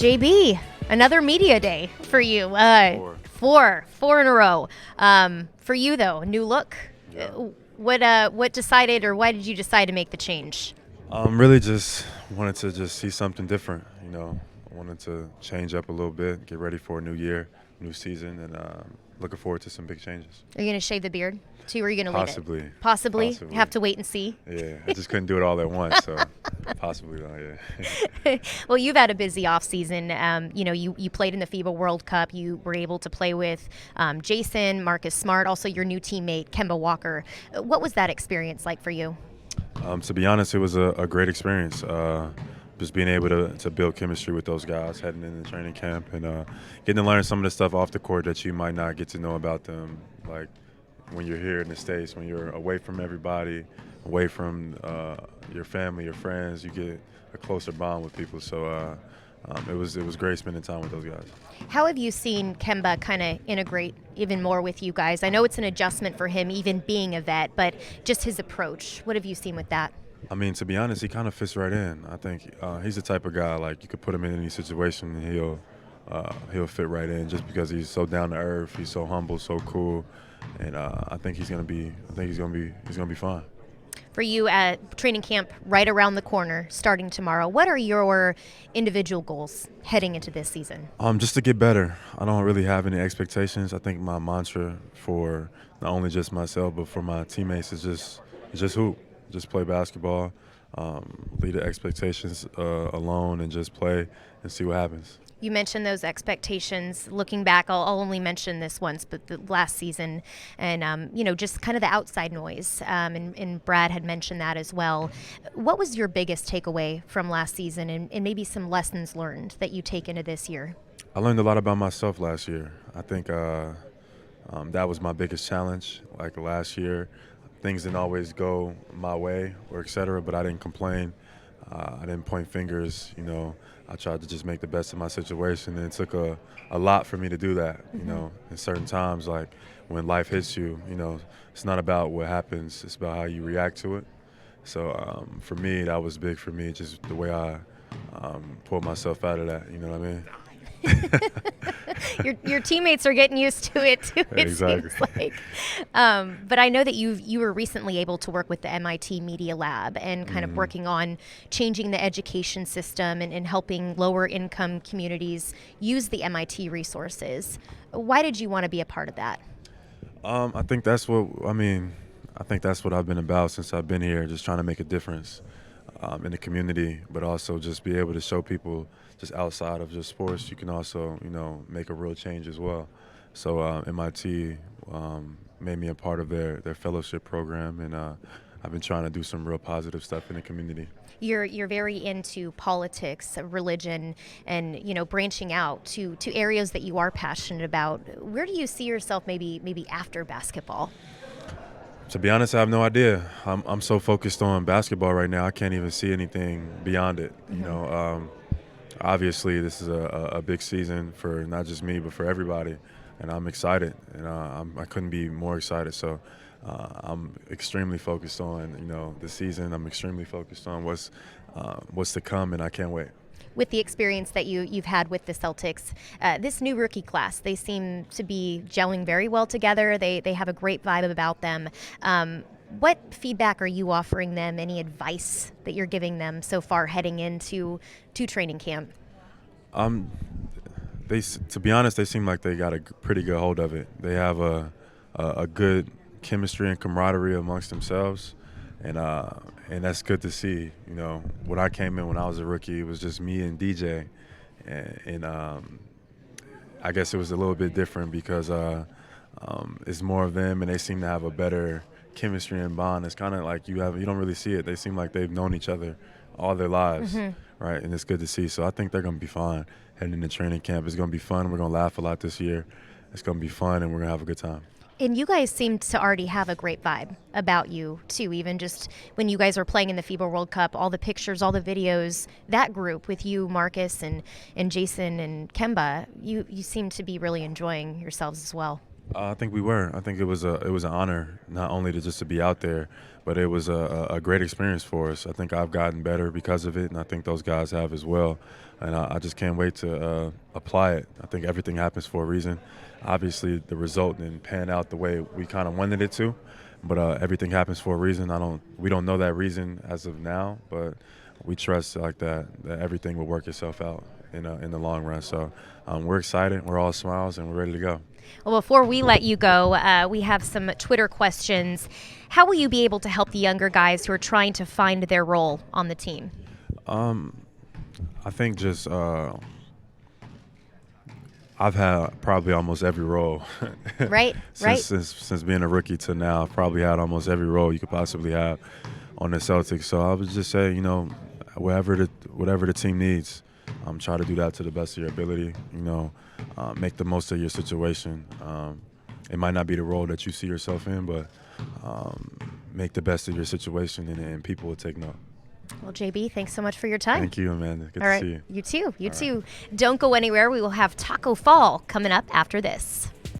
JB, another media day for you. Four in a row. For you though, new look. Yeah. What decided, or why did you decide to make the change? Really just wanted to just see something different. I wanted to change up a little bit, get ready for a new year, new season, and looking forward to some big changes. Are you going to shave the beard too, or are you going to leave it? Possibly. Have to wait and see. Yeah, I just couldn't do it all at once, so possibly not. Yeah. Well, you've had a busy off season. You played in the FIBA World Cup. You were able to play with Jason, Marcus Smart, also your new teammate Kemba Walker. What was that experience like for you? To be honest, it was a great experience. Just being able to build chemistry with those guys heading into training camp and getting to learn some of the stuff off the court that you might not get to know about them, like when you're here in the States, when you're away from everybody, away from your family, your friends, you get a closer bond with people. So it was great spending time with those guys. How have you seen Kemba kind of integrate even more with you guys? I know it's an adjustment for him, even being a vet, but just his approach. What have you seen with that? I mean, to be honest, he kind of fits right in. I think he's the type of guy, like, you could put him in any situation and he'll fit right in just because he's so down to earth, he's so humble, so cool, and I think he's gonna be fine. For you at training camp right around the corner, starting tomorrow, what are your individual goals heading into this season? Just to get better. I don't really have any expectations. I think my mantra for not only just myself but for my teammates is just hoop. Just play basketball, leave the expectations alone, and just play and see what happens. You mentioned those expectations. Looking back, I'll only mention this once, but the last season, and just kind of the outside noise. And Brad had mentioned that as well. What was your biggest takeaway from last season, and maybe some lessons learned that you take into this year? I learned a lot about myself last year. I think that was my biggest challenge. Like last year, things didn't always go my way or et cetera, but I didn't complain. I didn't point fingers. I tried to just make the best of my situation, and it took a lot for me to do that. In certain times, like when life hits you, it's not about what happens, it's about how you react to it. So for me, that was big for me, just the way I pulled myself out of that, you know what I mean? Your teammates are getting used to it too, it Exactly. seems like. But I know that you were recently able to work with the MIT Media Lab and kind of working on changing the education system and helping lower income communities use the MIT resources. Why did you want to be a part of that? I think that's what I've been about since I've been here, just trying to make a difference in the community, but also just be able to show people just outside of just sports, you can also, make a real change as well. So MIT made me a part of their fellowship program, and I've been trying to do some real positive stuff in the community. You're very into politics, religion, and branching out to areas that you are passionate about. Where do you see yourself maybe after basketball? To be honest, I have no idea. I'm so focused on basketball right now, I can't even see anything beyond it. Obviously, this is a big season for not just me, but for everybody, and I'm excited, and I couldn't be more excited. So I'm extremely focused on the season. I'm extremely focused on what's to come, and I can't wait. With the experience that you've had with the Celtics, this new rookie class, they seem to be gelling very well together. They have a great vibe about them. What feedback are you offering them? Any advice that you're giving them so far heading into training camp? To be honest, they seem like they got a pretty good hold of it. They have a good chemistry and camaraderie amongst themselves, and that's good to see. When I came in when I was a rookie, it was just me and DJ, and I guess it was a little bit different because it's more of them, and they seem to have a better chemistry and bond. It's kind of like you don't really see it. They seem like they've known each other all their lives, right? And it's good to see. So I think they're going to be fine heading into training camp. It's going to be fun. We're going to laugh a lot this year. It's going to be fun, and we're going to have a good time. And you guys seem to already have a great vibe about you, too. Even just when you guys were playing in the FIBA World Cup, all the pictures, all the videos, that group with you, Marcus, and Jason, and Kemba, you seem to be really enjoying yourselves as well. I think we were. I think it was an honor not only to just to be out there, but it was a great experience for us. I think I've gotten better because of it, and I think those guys have as well. And I just can't wait to apply it. I think everything happens for a reason. Obviously, the result didn't pan out the way we kind of wanted it to, but everything happens for a reason. We don't know that reason as of now, but we trust like that everything will work itself out in the long run. So we're excited. We're all smiles, and we're ready to go. Well, before we let you go, we have some Twitter questions. How will you be able to help the younger guys who are trying to find their role on the team? I think just I've had probably almost every role. Right, Since being a rookie to now, I've probably had almost every role you could possibly have on the Celtics. So I would just say, whatever the team needs, try to do that to the best of your ability. Make the most of your situation. It might not be the role that you see yourself in, but make the best of your situation, and people will take note. Well, JB, thanks so much for your time. Thank you, Amanda. Good All to right. see you. You too. Don't go anywhere. We will have Taco Fall coming up after this.